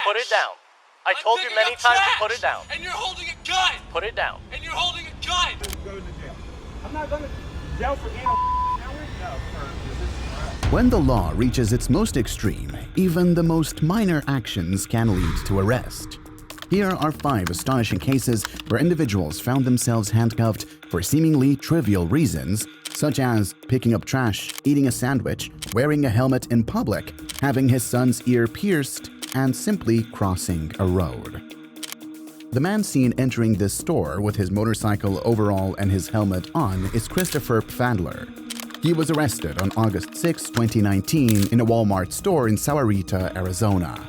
Put it down. I told you many times to put it down. And you're holding a gun. Put it down. And you're holding a gun. Go to jail. I'm not going to jail for being a When the law reaches its most extreme, even the most minor actions can lead to arrest. Here are 5 astonishing cases where individuals found themselves handcuffed for seemingly trivial reasons, such as picking up trash, eating a sandwich, wearing a helmet in public, having his son's ear pierced, and simply crossing a road. The man seen entering this store with his motorcycle overall and his helmet on is Christopher Pfandler. He was arrested on August 6, 2019 in a Walmart store in Sahuarita, Arizona.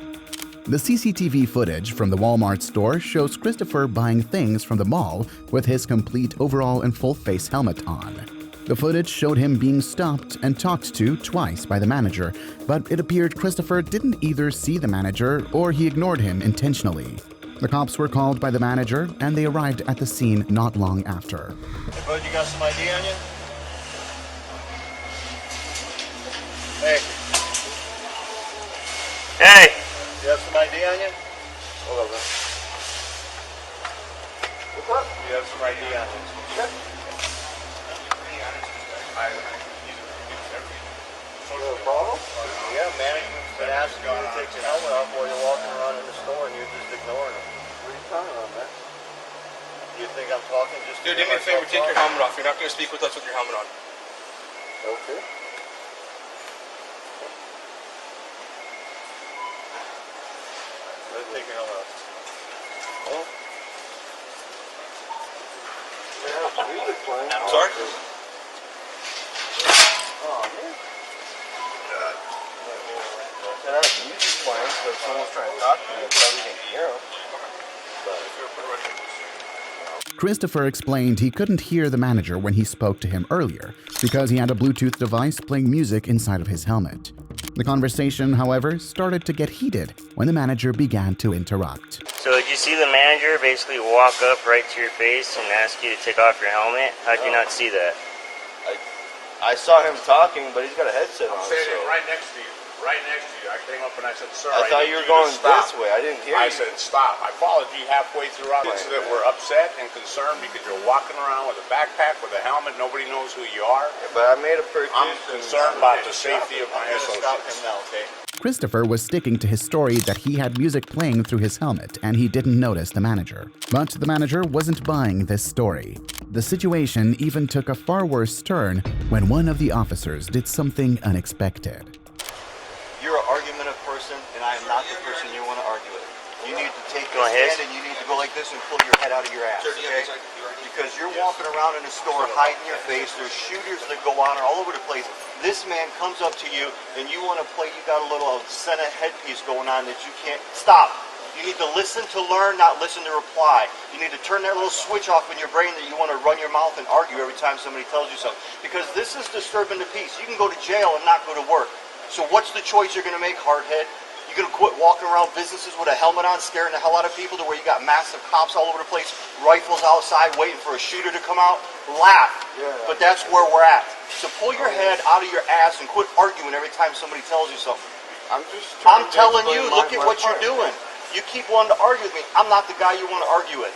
The CCTV footage from the Walmart store shows Christopher buying things from the mall with his complete overall and full-face helmet on. The footage showed him being stopped and talked to twice by the manager, but it appeared Christopher didn't either see the manager or he ignored him intentionally. The cops were called by the manager and they arrived at the scene not long after. Hey, bud, you got some ID on you? Hey. Hey! You have some ID on you? Hold on, man. What's up? You have some ID on you? Sure. You have a problem? Yeah, management's been asking you to take your helmet off while you're walking around in the store and you're just ignoring them. What are you talking about, man? Do you think I'm talking just Dude, do me a favor, take your helmet off. You're not going to speak with us with your helmet on. Okay. Let's take your helmet off. Oh. Yeah, music playing. Sorry? Oh, man. I have music playing, so if someone's trying to talk to me, I probably can hear them. Christopher explained he couldn't hear the manager when he spoke to him earlier because he had a Bluetooth device playing music inside of his helmet. The conversation, however, started to get heated when the manager began to interrupt. So did you see the manager basically walk up right to your face and ask you to take off your helmet? How'd you not see that? I saw him talking, but he's got a headset on. I'm standing right next to you. Right next to you. I came up and I said, sir, I thought you were going this way. I didn't hear you. I said, stop. I followed you halfway throughout the incident. We're upset and concerned because you're walking around with a backpack, with a helmet. Nobody knows who you are. Yeah, but I made a purchase. I'm concerned about the safety of my associates. Stop him now, okay? Christopher was sticking to his story that he had music playing through his helmet and he didn't notice the manager. But the manager wasn't buying this story. The situation even took a far worse turn when one of the officers did something unexpected. You're an argumentative person, and I am not the person you want to argue with. You need to take your ahead. hand and you need to go like this and pull your head out of your ass, okay? Because you're walking around in a store hiding your face. There's shooters that go on all over the place. This man comes up to you and you want to play, you got a little Senna headpiece going on that you can't stop. You need to listen to learn, not listen to reply. You need to turn that little switch off in your brain that you want to run your mouth and argue every time somebody tells you something. Because this is disturbing the peace. You can go to jail and not go to work. So what's the choice you're going to make, hardhead? You're going to quit walking around businesses with a helmet on, scaring the hell out of people to where you got massive cops all over the place, rifles outside waiting for a shooter to come out? Laugh. Yeah. But that's where we're at. So pull your head out of your ass and quit arguing every time somebody tells you something. I'm telling you, look at what you're doing. You keep wanting to argue with me. I'm not the guy you want to argue with.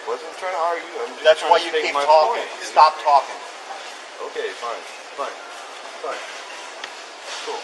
Wasn't trying to argue. I'm just That's why you keep talking. Stop talking. Okay, fine. Cool.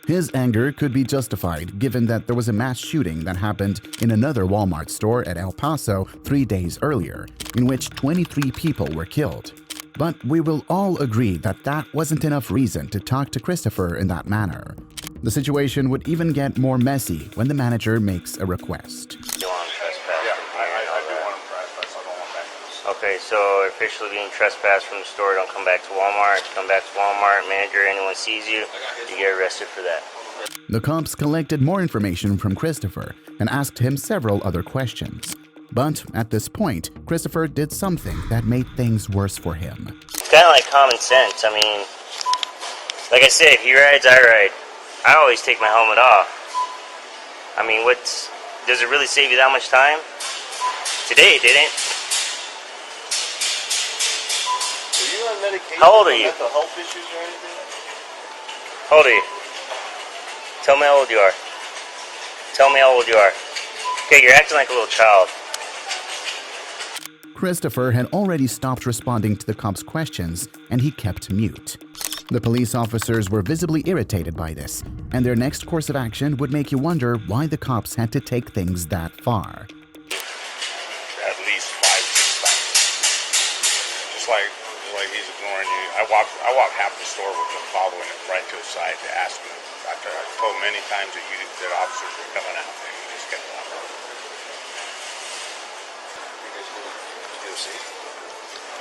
His anger could be justified given that there was a mass shooting that happened in another Walmart store at El Paso 3 days earlier, in which 23 people were killed. But we will all agree that that wasn't enough reason to talk to Christopher in that manner. The situation would even get more messy when the manager makes a request. You want to trespass? Yeah, I do want to trespass. I don't want back in this. Okay, so officially being trespassed from the store, don't come back to Walmart. Come back to Walmart, manager, anyone sees you, you get arrested for that. The cops collected more information from Christopher and asked him several other questions. But at this point, Christopher did something that made things worse for him. It's kind of like common sense. I mean, like I said, he rides, I ride. I always take my helmet off. I mean, does it really save you that much time? Today it didn't. Are you on medication? How old are you? Mental health issues or anything? How old are you? Tell me how old you are. Tell me how old you are. Okay, you're acting like a little child. Christopher had already stopped responding to the cops' questions, and he kept mute. The police officers were visibly irritated by this, and their next course of action would make you wonder why the cops had to take things that far. At least 5-6 times. Just like he's ignoring you. I walk half the store with him, following him right to the side to ask him. After I told him many times that officers were coming out, and he just kept walking.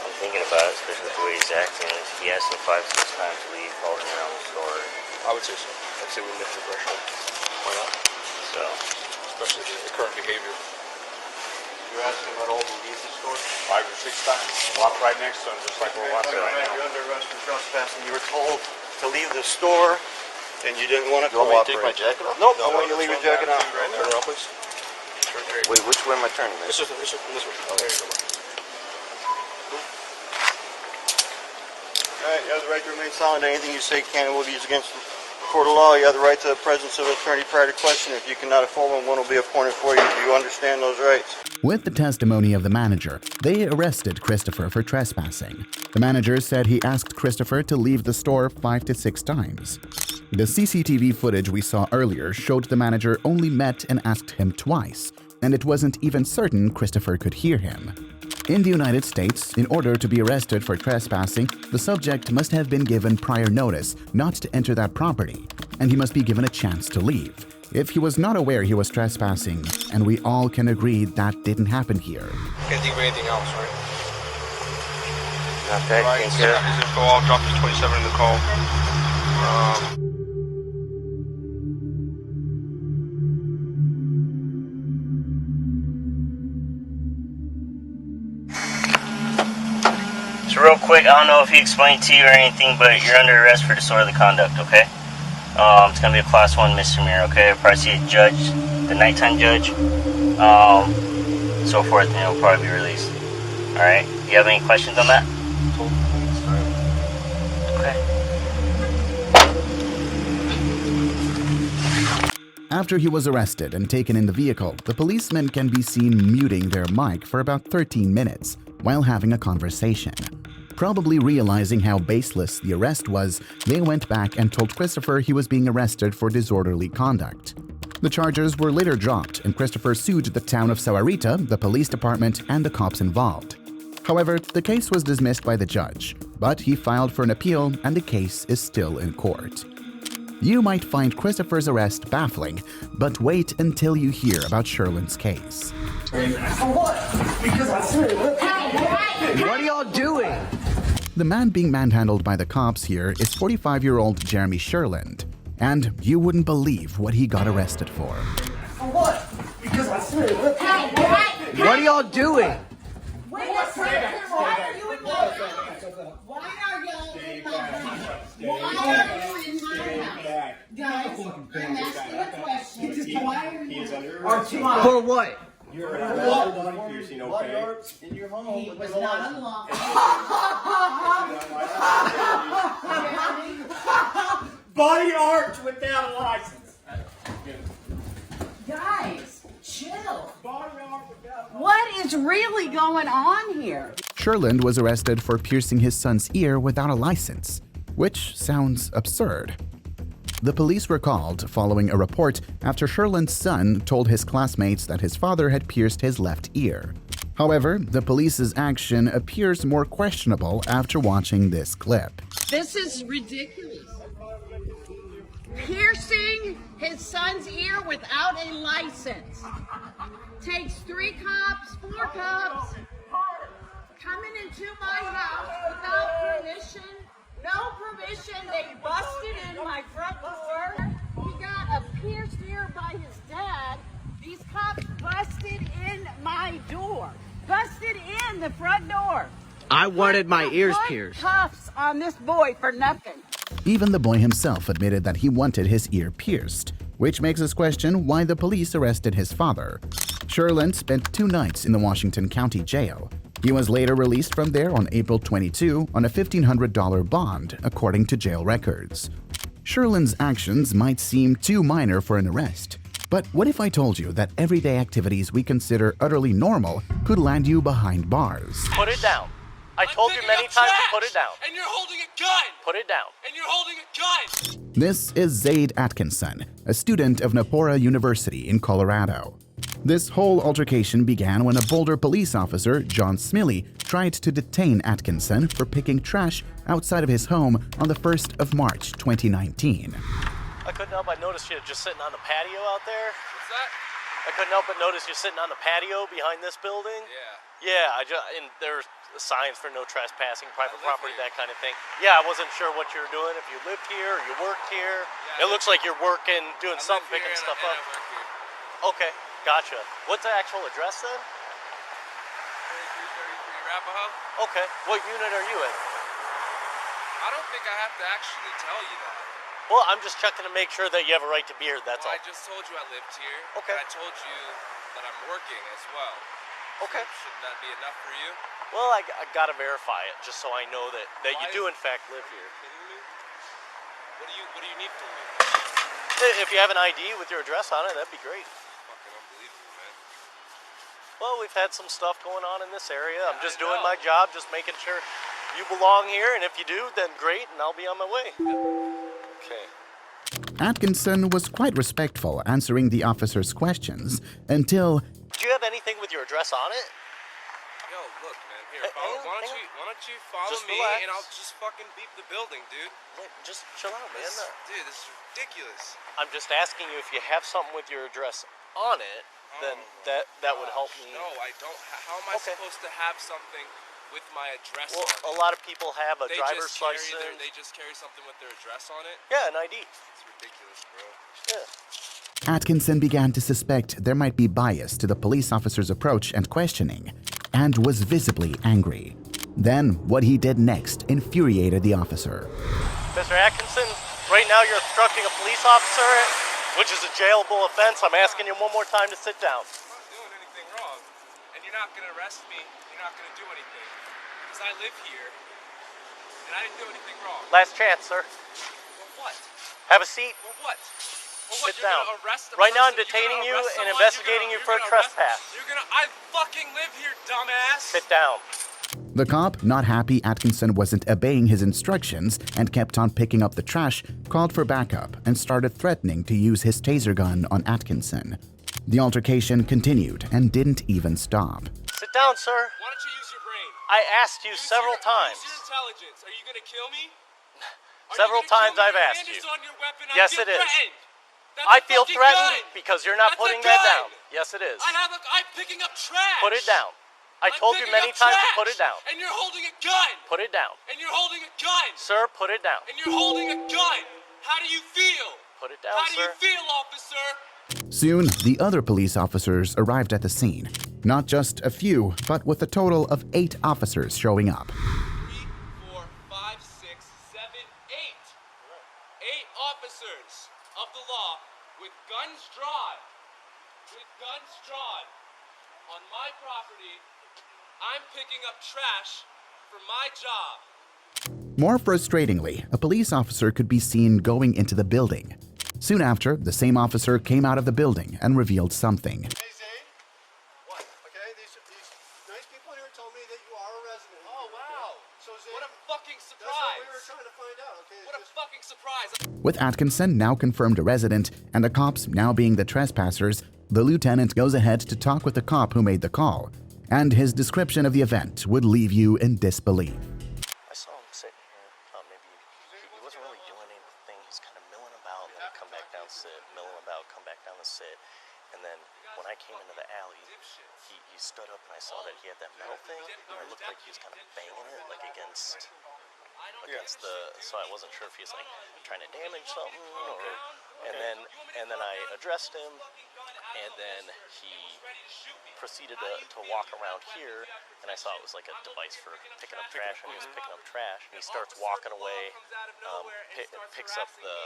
I'm thinking about it, especially the way he's acting. He asked him 5-6 times to leave, followed him around the store. I would say so. I'd say we lift the threshold. Why not? So, Especially the current behavior. You asked him at all to leave the store? 5 or 6 times. Walk right next to him, just like we're walking right now. You're under arrest for trespassing. You were told to leave the store, and you didn't want to cooperate. You want me to take my jacket off? Nope, I want you to leave your jacket on. Turn around, please. Wait, which way am I turning? This way. Oh, there you go. All right, you have the right to remain silent. Anything you say can and will be used against the court of law. You have the right to the presence of an attorney prior to question. If you cannot afford one will be appointed for you. Do you understand those rights? With the testimony of the manager, they arrested Christopher for trespassing. The manager said he asked Christopher to leave the store 5 to 6 times. The CCTV footage we saw earlier showed the manager only met and asked him twice, and it wasn't even certain Christopher could hear him. In the United States, in order to be arrested for trespassing, the subject must have been given prior notice not to enter that property, and he must be given a chance to leave. If he was not aware he was trespassing, and we all can agree that didn't happen here. Can't think of anything else, right? not that Right, cancer. he's gonna go. I'll drop this 27 in the call. So real quick, I don't know if he explained to you or anything, but you're under arrest for disorderly conduct, okay? It's gonna be a class 1 misdemeanor, okay? I'll probably see a judge, the nighttime judge, so forth, and it'll probably be released. Alright? You have any questions on that? Okay. After he was arrested and taken in the vehicle, the policemen can be seen muting their mic for about 13 minutes while having a conversation. Probably realizing how baseless the arrest was, they went back and told Christopher he was being arrested for disorderly conduct. The charges were later dropped, and Christopher sued the town of Sahuarita, the police department, and the cops involved. However, the case was dismissed by the judge, but he filed for an appeal and the case is still in court. You might find Christopher's arrest baffling, but wait until you hear about Sherlin's case. What are y'all doing? The man being manhandled by the cops here is 45-year-old Jeremy Sherland, and you wouldn't believe what he got arrested for. What? What are y'all doing? Wait a second, why are you in my house? Why are y'all in my house? Why are you in my house? Guys, I'm asking a question. Why are you For what? You're body piercing, okay? In your home. He was not unlawful. Body art without a license. Guys, chill. What is really going on here? Sherland was arrested for piercing his son's ear without a license, which sounds absurd. The police were called following a report after Sherland's son told his classmates that his father had pierced his left ear. However, the police's action appears more questionable after watching this clip. This is ridiculous. Piercing his son's ear without a license. Takes 3 cops, 4 cops, coming into my house without permission. No permission. They busted in my front door. He got a pierced ear by his dad. These cops busted in my door. Busted in the front door. I wanted my ears Put pierced. cuffs on this boy for nothing. Even the boy himself admitted that he wanted his ear pierced, which makes us question why the police arrested his father. Sherland spent 2 nights in the Washington County Jail. He was later released from there on April 22 on a $1,500 bond, according to jail records. Sherland's actions might seem too minor for an arrest, But what if I told you that everyday activities we consider utterly normal could land you behind bars? Put it down. I told you many times to put it down. And you're holding a gun! Put it down. And you're holding a gun! This is Zaid Atkinson, a student of Napora University in Colorado. This whole altercation began when a Boulder police officer, John Smiley, tried to detain Atkinson for picking trash outside of his home on the 1st of March 2019. I couldn't help but notice you just sitting on the patio out there. What's that? I couldn't help but notice you sitting on the patio behind this building. Yeah. Yeah, and there's signs for no trespassing, private property, that kind of thing. Yeah, I wasn't sure what you were doing, if you lived here or you worked here. Yeah, it looks like you're working, doing something, picking stuff up. I work here. Okay, gotcha. What's the actual address then? 3333 Arapahoe. Okay, what unit are you in? I don't think I have to actually tell you that. Well, I'm just checking to make sure that you have a right to be here, that's Well, all. I just told you I lived here. Okay. And I told you that I'm working as well. Okay. So shouldn't that be enough for you? Well, I gotta verify it, just so I know that you do in fact live here. Kidding me? What do you need from me? If you have an ID with your address on it, that'd be great. Fucking unbelievable, man. Well, we've had some stuff going on in this area. I'm just I doing know. my job, just making sure you belong here, and if you do, then great, and I'll be on my way. Okay. Atkinson was quite respectful answering the officer's questions until Do you have anything with your address on it? Yo, look, man. Here, Hey, follow, hang on, why hang don't you follow Just me relax. and I'll just fucking beep the building, dude. Just chill out, man. Dude, this is ridiculous. I'm just asking you if you have something with your address on it, then that would help me. No, I don't. How am I Okay. supposed to have something with my address Well, on it? a lot of people have a They driver's just carry license. they just carry something with their address on it? Yeah, an ID. It's ridiculous, bro. Yeah. Atkinson began to suspect there might be bias to the police officer's approach and questioning, and was visibly angry. Then, what he did next infuriated the officer. Mr. Atkinson, right now you're obstructing a police officer, which is a jailable offense. I'm asking you one more time to sit down. I'm not doing anything wrong. And you're not going to arrest me. You're not going to do anything. Because I live here. And I didn't do anything wrong. Last chance, sir. For what? Have a seat. For what? For what? Sit You're down. gonna arrest a Right now I'm person? You're detaining gonna you arrest and someone? investigating you for a trespass. I fucking live here, dumbass. Sit down. The cop, not happy Atkinson wasn't obeying his instructions and kept on picking up the trash, called for backup and started threatening to use his taser gun on Atkinson. The altercation continued and didn't even stop. Sit down, sir. Why don't you use your brain? I asked you several times. Use your intelligence. Are you gonna kill me? Several times I've asked you. Yes, it is. I feel threatened because you're not putting that down. Yes, it is. I'm picking up trash. Put it down. I told you many times to put it down. And you're holding a gun. Put it down. And you're holding a gun. Sir, put it down. And you're holding a gun. How do you feel? Put it down, How do sir. you feel, officer? Soon, the other police officers arrived at the scene. Not just a few, but with a total of 8 officers showing up. 3, 4, 5, 6, 7, 8. 8 officers of the law with guns drawn. With guns drawn on my property. I'm picking up trash for my job. More frustratingly, a police officer could be seen going into the building. Soon after, the same officer came out of the building and revealed something. Hey, Zane. What? Okay, these nice people here told me that you are a resident. Oh, wow. So, Zane, What a fucking that's what we were surprise. trying to find out, okay? What a fucking surprise. With Atkinson now confirmed a resident and the cops now being the trespassers, the lieutenant goes ahead to talk with the cop who made the call, and his description of the event would leave you in disbelief. I saw him sitting here. Maybe he wasn't really doing anything. He's kind of milling about, and then come back down, sit, milling about, come back down and sit. And then when I came into the alley, he stood up and I saw that he had that metal thing, and it looked like he was kind of banging it, like against the. So I wasn't sure if he was like trying to damage something, or. And then I addressed him, and then he proceeded to walk around here, and I saw it was like a device for picking up trash, and he was picking up trash, and he starts walking away, picks up the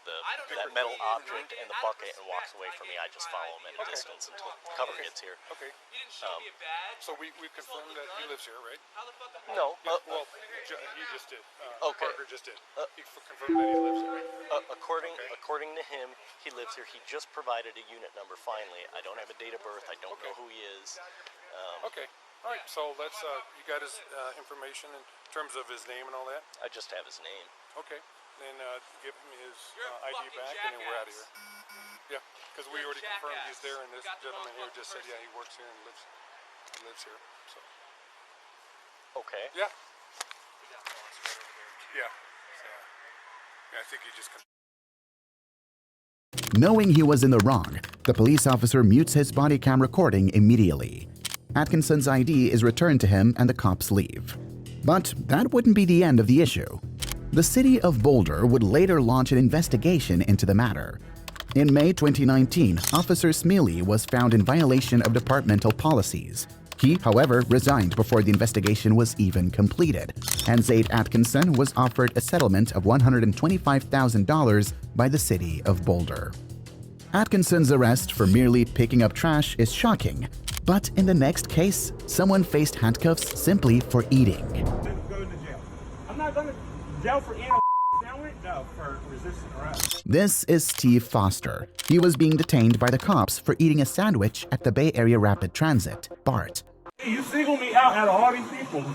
that metal object and the bucket and walks away from me. I just follow him at a distance until cover gets here. Okay. You didn't show me a badge. So we confirmed that he lives here, right? How the fuck? No. Yeah, well, he just did. Okay. Parker just did. He confirmed that he lives here. According to him, he lives here. He just provided a unit number. Finally, I don't have a date of birth. I don't know who he is. Okay. All right. So let's. You got his information in terms of his name and all that. I just have his name. Okay. Then give him his ID back, and then we're out of here. Yeah, because we already confirmed he's there, and this gentleman here just said, yeah, he works here and lives here. So. Okay. Yeah. Yeah. I think he just. Knowing he was in the wrong, the police officer mutes his body cam recording immediately. Atkinson's ID is returned to him and the cops leave. But that wouldn't be the end of the issue. The city of Boulder would later launch an investigation into the matter. In May 2019, Officer Smealy was found in violation of departmental policies. He, however, resigned before the investigation was even completed, and Zaid Atkinson was offered a settlement of $125,000 by the city of Boulder. Atkinson's arrest for merely picking up trash is shocking, but in the next case, someone faced handcuffs simply for eating. I'm not going to jail for eating a sandwich? No, for resisting arrest. This is Steve Foster. He was being detained by the cops for eating a sandwich at the Bay Area Rapid Transit, BART. Hey, you single me out out of all these people.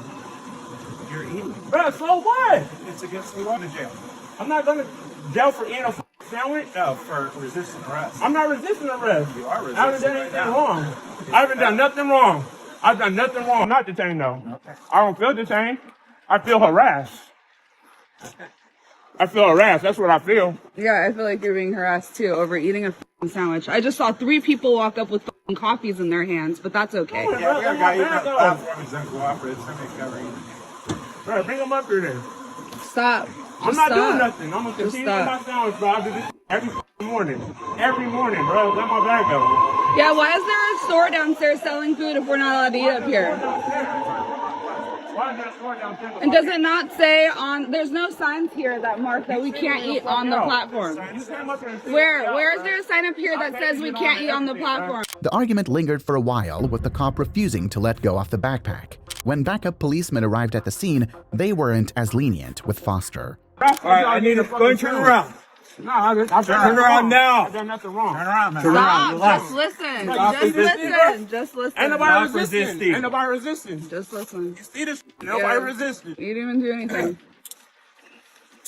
You're eating. Bro, so what? It's against the law to jail. I'm not going to jail for eating a sandwich? No, for resisting arrest. I'm not resisting arrest. You are resisting. I haven't done anything wrong. I haven't done nothing wrong. I've done nothing wrong. I'm not detained, though. Okay. I don't feel detained. I feel harassed. I feel harassed. That's what I feel. Yeah, I feel like you're being harassed too over eating a sandwich. I just saw 3 people walk up with coffees in their hands, but that's okay. Yeah, We got a guy eating at the platform. He's uncooperative. Somebody's cover eating. Bro, bring him up here then. Stop. I'm not doing nothing. I'm going to continue with my sandwich, bro. I do this every morning. Every morning, bro. Let my bag go. Yeah, why is there a store downstairs selling food if we're not allowed to eat up here? Why is there a store downstairs? And does it not say on, there's no signs here that mark that we can't eat on the platform? Where is there a sign up here that says we can't eat on the platform? The argument lingered for a while, with the cop refusing to let go of the backpack. When backup policemen arrived at the scene, they weren't as lenient with Foster. All right, I need to go and turn around. No, I've turn around now. I've done nothing wrong. Turn around, man. Stop, just listen. Just listen. Ain't nobody resisting. Ain't nobody resisting. Just listen. You see this? Nobody resisting. You didn't even do anything.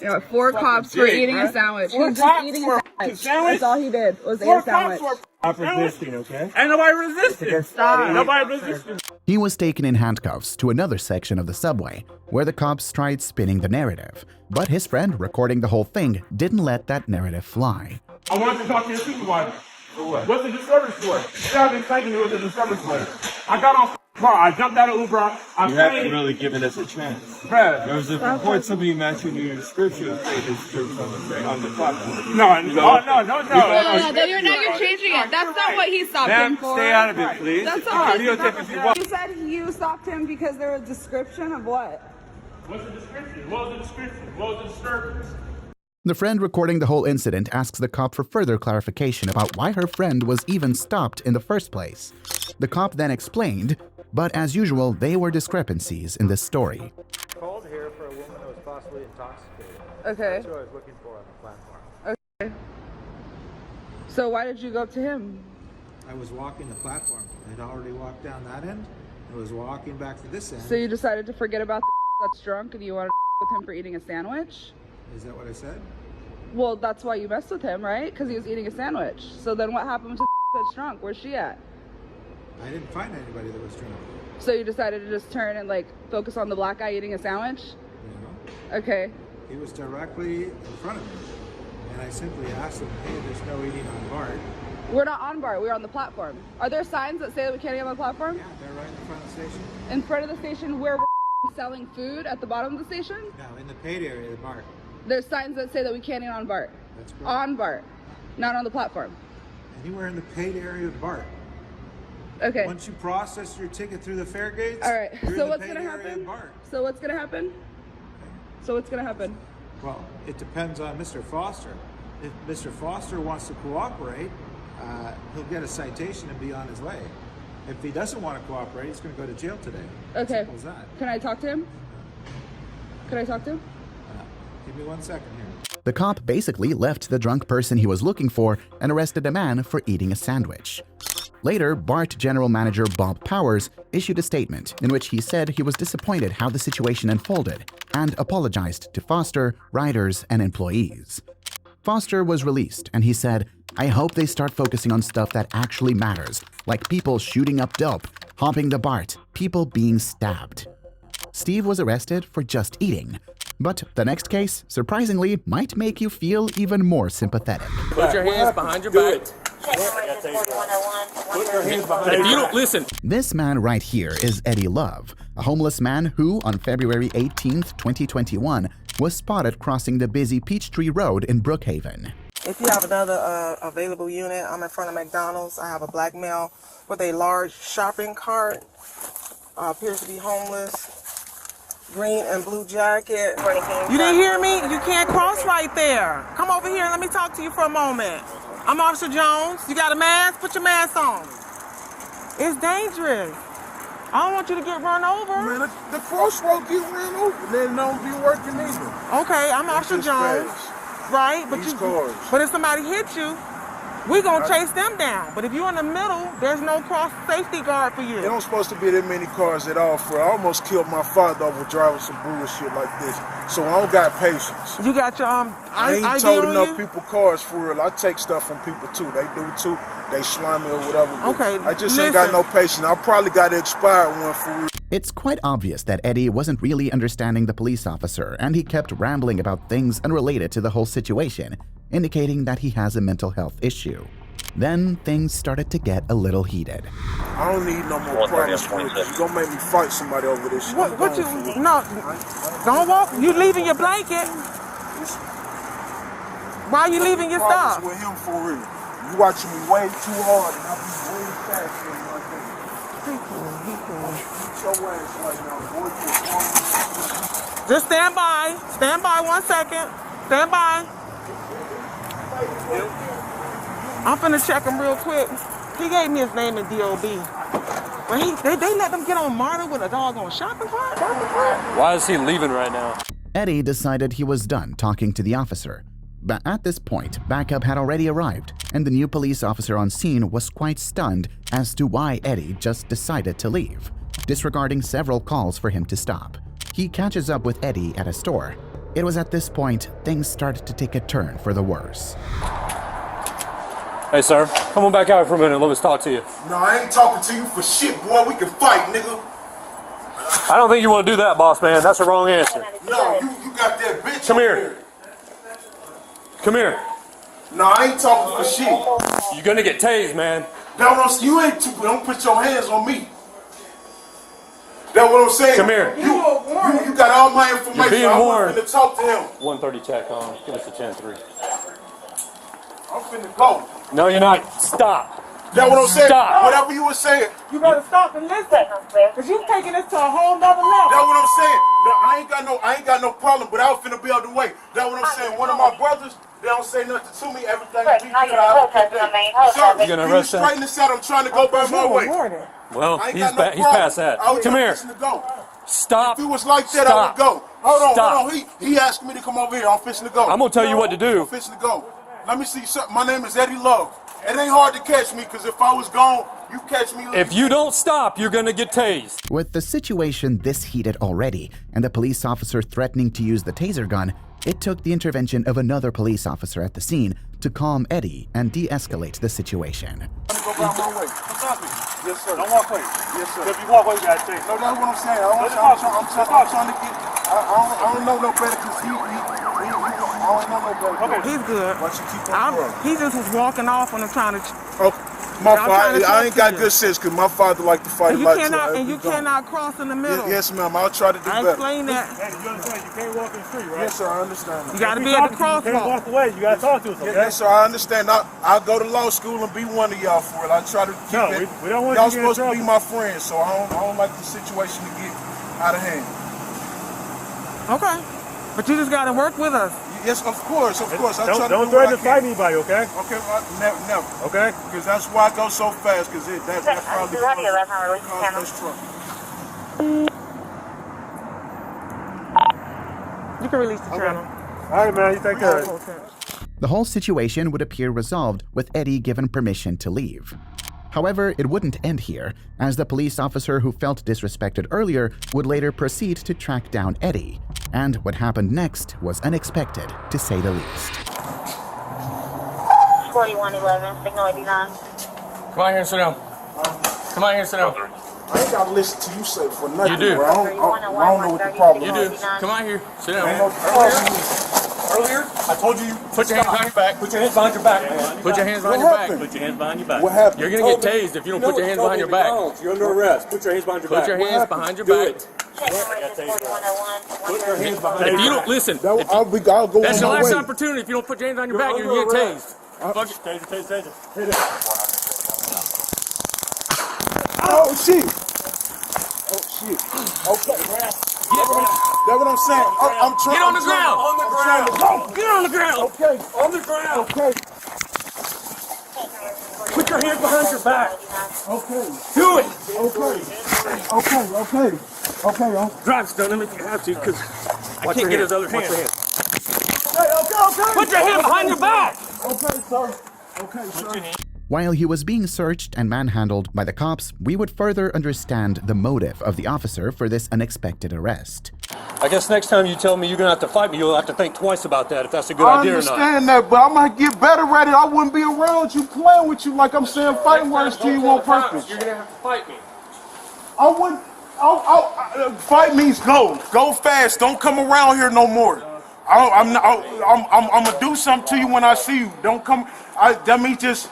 Yeah, 4 cops for eating a sandwich. He was just eating a sandwich. That's all he did was eat a sandwich. I'm resisting, okay? Ain't nobody resisting. Stop. Nobody resisting. He was taken in handcuffs to another section of the subway, where the cops tried spinning the narrative. But his friend, recording the whole thing, didn't let that narrative fly. I want to talk to your supervisor. What's the disturbance for? I've been thinking it was a disturbance for. I got on car. I jumped out of Uber. You haven't really given us a chance. Bruh. There was a report somebody mentioned in your description on the platform. No. You're changing it. That's not what he stopped him for. Stay out of it, please. That's not You said you stopped him because there was a description of what? What's the description? What was the description? What was the disturbance? The friend recording the whole incident asks the cop for further clarification about why her friend was even stopped in the first place. The cop then explained, but as usual, there were discrepancies in this story. Called here for a woman that was possibly intoxicated. Okay. That's who I was looking for on the platform. Okay. So why did you go up to him? I was walking the platform. I'd already walked down that end. I was walking back to this end. So you decided to forget about the that's drunk and you wanted to with him for eating a sandwich? Is that what I said? Well, that's why you messed with him, right? Because he was eating a sandwich. So then what happened to that's drunk? Where's she at? I didn't find anybody that was drunk. So you decided to just turn and like focus on the black guy eating a sandwich? Yeah. Okay. He was directly in front of me. And I simply asked him, hey, there's no eating on BART. We're not on BART, we're on the platform. Are there signs that say that we can't eat on the platform? Yeah, they're right in front of the station. In front of the station where we're selling food at the bottom of the station? No, in the paid area of the BART. There's signs that say that we can't eat on BART. That's correct. On BART, not on the platform. Anywhere in the paid area of the BART. Okay. Once you process your ticket through the fare gates, all right. you're So in the what's paid gonna area of happen? BART. So what's gonna happen? So what's gonna happen? Well, it depends on Mr. Foster. if Mr. Foster wants to cooperate, he'll get a citation and be on his way. If he doesn't want to cooperate, he's going to go to jail today. Okay. Simple as that. Can I talk to him? Can I talk to him? Give me 1 second here. The cop basically left the drunk person he was looking for and arrested a man for eating a sandwich. Later, BART General Manager Bob Powers issued a statement in which he said he was disappointed how the situation unfolded and apologized to Foster, riders, and employees. Foster was released, and he said, "I hope they start focusing on stuff that actually matters, like people shooting up dope, hopping the BART, people being stabbed." Steve was arrested for just eating. But the next case, surprisingly, might make you feel even more sympathetic. Put your hands behind your back. If you don't listen. This man right here is Eddie Love, a homeless man who, on February 18th, 2021, was spotted crossing the busy Peachtree Road in Brookhaven. If you have another available unit, I'm in front of McDonald's. I have a black male with a large shopping cart, appears to be homeless. Green and blue jacket. You didn't hear me? You can't cross right there. Come over here and let me talk to you for a moment. I'm Officer Jones. You got a mask? Put your mask on. It's dangerous. I don't want you to get run over. Man, the crossroad get ran over. They don't be working either. Okay, I'm Officer Jones. Right? But but if somebody hits you, we're going to chase them down. But if you're in the middle, there's no cross safety guard for you. There don't supposed to be that many cars at all. I almost killed my father over driving some bullshit like this. So I don't got patience. You got your I ain't told enough people cars for real. I take stuff from people too. They do too. They slime me or whatever. Okay, I just ain't got no patience. I probably got an expired one for real. It's quite obvious that Eddie wasn't really understanding the police officer, and he kept rambling about things unrelated to the whole situation, indicating that he has a mental health issue. Then things started to get a little heated. I don't need no more problems for you. You're gonna make me fight somebody over this shit. What you, no, don't walk, you leaving your blanket. Why are you leaving your stuff? With him for real. You watching me way too hard and I'll be way faster than like that. Just stand by. Stand by 1 second. Stand by. I'm finna check him real quick. He gave me his name in DOB. But they let them get on MARTA with a doggone shopping cart? Why is he leaving right now? Eddie decided he was done talking to the officer. But at this point, backup had already arrived, and the new police officer on scene was quite stunned as to why Eddie just decided to leave, disregarding several calls for him to stop. He catches up with Eddie at a store. It was at this point things started to take a turn for the worse. Hey, sir, come on back out for a minute and let us talk to you. No, I ain't talking to you for shit, boy. We can fight, nigga. I don't think you want to do that, boss man. That's the wrong answer. No, you got that bitch. Come here. Come here. No, I ain't talking for shit. You're gonna get tased, man. You ain't too, don't put your hands on me. That's what I'm saying. Come here. You got all my information. You're being warned. I'm finna talk to him. 130 check on. Give us a 10-3. I'm finna go. No, you're not. Stop. That's what I'm saying. Stop. Whatever you were saying. You better stop and listen, because you've taken this to a whole nother level. That's what I'm saying. I ain't got no problem, but I was finna be out the way. That's what I'm saying. One of my brothers, they don't say nothing to me. Everything be good. You gonna arrest him? Straighten this out. I'm trying to go by my way. Well, he's past that. Come here. Stop. If it was like that, I would go. Hold on. He asked me to come over here. I'm fixing to go. I'm gonna tell you what to do. I'm fixing to go. Let me see something. My name is Eddie Love. It ain't hard to catch me, because if I was gone, you catch me. If you don't stop, you're gonna get tased. With the situation this heated already, and the police officer threatening to use the taser gun, it took the intervention of another police officer at the scene to calm Eddie and de-escalate the situation. Go by my way. Yes, sir. Don't walk away. Yes, sir. If you walk away, you gotta take. No, that's what I'm saying. I'm trying to get. I don't know no better, because I don't know no better. Okay. He's good. Why you keep on going? He just was walking off when I'm trying to. Okay. My father, I ain't got good sense, because my father like to fight. And you cannot cross in the middle. Yes, ma'am. I'll try to do better. I explained that. Hey, you understand? You can't walk in the street, right? Yes, sir. I understand. You got to be at the crosswalk. You can't walk away. You got to talk to us, okay? Yes, sir. I understand. I'll go to law school and be one of y'all for it. I try to keep it. We don't want y'all you to get in supposed to be my friends, so I don't like the situation to get out of hand. Okay. But you just got to work with us. Yes, of course, of course. Don't threaten to fight anybody, okay? Okay, never. Okay. Because that's why I go so fast. Because that's probably cause less trouble. You can release the channel. All right, man. You take care. The whole situation would appear resolved with Eddie given permission to leave. However, it wouldn't end here, as the police officer who felt disrespected earlier would later proceed to track down Eddie. And what happened next was unexpected, to say the least. 4111, signal 89. Come on here and sit down. Come on here and sit down. I ain't gotta listen to you say for nothing. You do. Bro. I don't know what the problem is. You do. Come on here. Sit down. Earlier, I told you. Put your hands behind your back. Put your hands behind your back, man. Put your hands behind your back. Put your hands behind your back. What happened? You're gonna get tased if you don't put your hands behind your back. You're under arrest. Put your hands behind your back. Put your hands behind your back. Put your hands behind your If back. you don't listen, I'll go that's on your my last way. opportunity. If you don't put your hands on your back, you're gonna get tased. Fuck it. Taser. Hit it. Oh shit. Oh shit. Okay. That's what I'm saying. I'm trying. Get on the ground. On the ground. Get on the ground. Okay. On the ground. Okay. Put your hands behind your back. Okay. Do it. Okay. Drive, Stone him if you have to, because I can't get his other hand. Okay. Put your hand behind your back. Okay, sir. While he was being searched and manhandled by the cops, we would further understand the motive of the officer for this unexpected arrest. I guess next time you tell me you're going to have to fight me, you'll have to think twice about that, if that's a good idea or not. I understand that, but I might get better at it. I wouldn't be around you playing with you like I'm saying fighting words to you on purpose. You're going to have to fight me. I wouldn't. Fight means go. Go fast. Don't come around here no more. I'm gonna do something to you when I see you. Don't come. That means just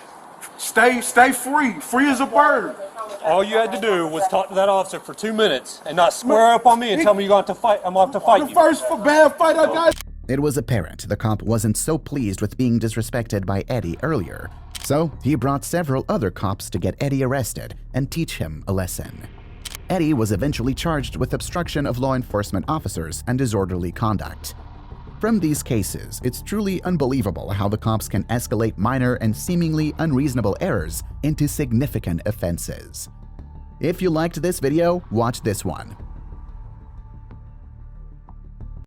stay free as a bird. All you had to do was talk to that officer for 2 minutes and not square up on me and tell me you're going to fight. I'm going to have to fight you. The first bad fight I got. It was apparent the cop wasn't so pleased with being disrespected by Eddie earlier, so he brought several other cops to get Eddie arrested and teach him a lesson. Eddie was eventually charged with obstruction of law enforcement officers and disorderly conduct. From these cases, it's truly unbelievable how the cops can escalate minor and seemingly unreasonable errors into significant offenses. If you liked this video, watch this one.